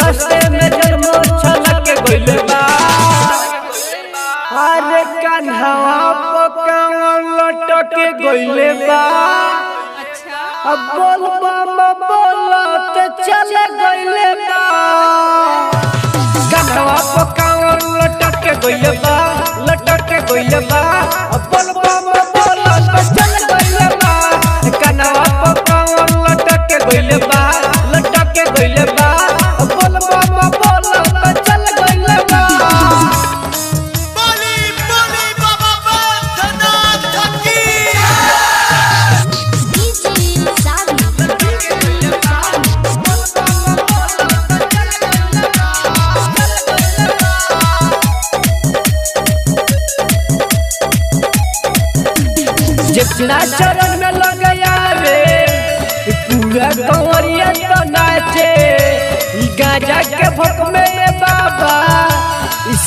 रास्ते में जन्म छलक गइले बा। अरे कान्हा पकावन लटक गइले बा। अब बोल बाबा बोलत चले गइले बा। कान्हा पकावन लटक गइले बा, लटक गइले बा। अब बोल बाबा बोलत चले गइले बा। कान्हा पकावन लटक गइले बा, लटक गइले बा। अब बोल बाबा बोलत चले गइले बा। जितना चरण में लग गया रे पूरा कंवरिया तो नाचे। गांजा के भोग में ये बाबा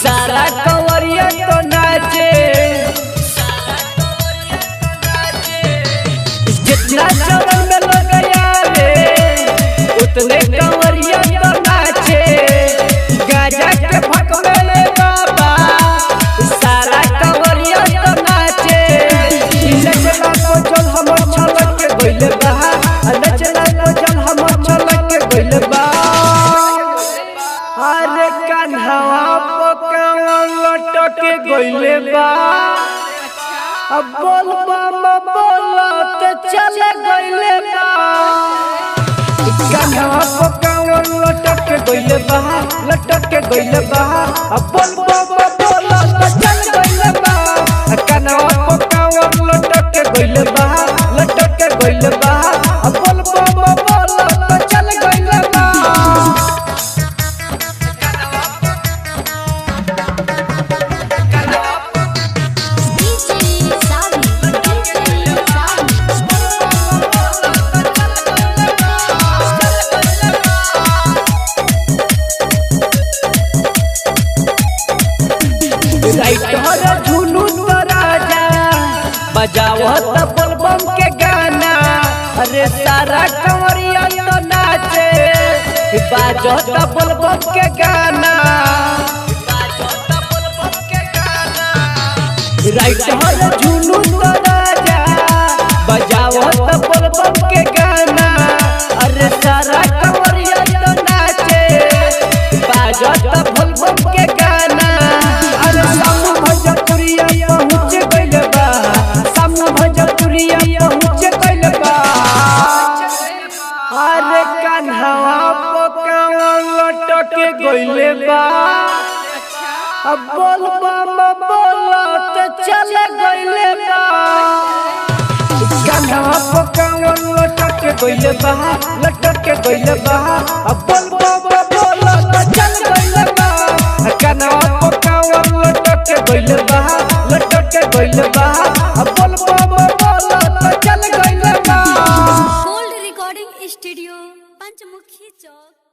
सारा कंवरिया तो नाचे। जितना चरण में लग गया रे उतने कंवरिया तो नाचे। गांजा के भोग में ये बाबा सारा कंवरिया तो नाचे। नचला को जल हमर छलक के गइले बा, नचला को जल हमर छलक के गइले बा। अरे कान्हा पकावन लटक के गइले बा। अब बोल बाबा बोलत चले गइले बा। कान्हा पकावन लटक के गइले बा, लटक के गइले बा। अब बोल बाबा बोलत चले गइले बा। कान्हा पकावन लटक के गइले बा, लटक के गइले बा। अब बोल बाबा बोलत चले गइले बा। राइटर झुनू तो राजा बजावत बोलबम के गाना। अरे सारा कंवरिया तो नाचे बाजत बोलबम के गाना। राइटर झुनू तो राजा बजावत बोलबम के गाना। अरे सारा कंवरिया तो नाचे बाजत बोलबम के गाना। अरे सामने भजपुरिया पहुँच गइले बा, सामने भजपुरिया पहुँच गइले बा। अरे कान्हा पकावन लटक के गइले बा। अब बोल बाबा बोलत चले गइले बा। कान्हा पकावन लटक के गइले बा, लटक के गइले बा। अब बोल बाबा बोलत चले गइले बा। कान्हा पकावन लटक के गइले बा, लटक के गइले बा। अब बोल बाबा बोलत चले गइले बा। गोल्ड रिकॉर्डिंग स्टूडियो पंचमुखी चौक।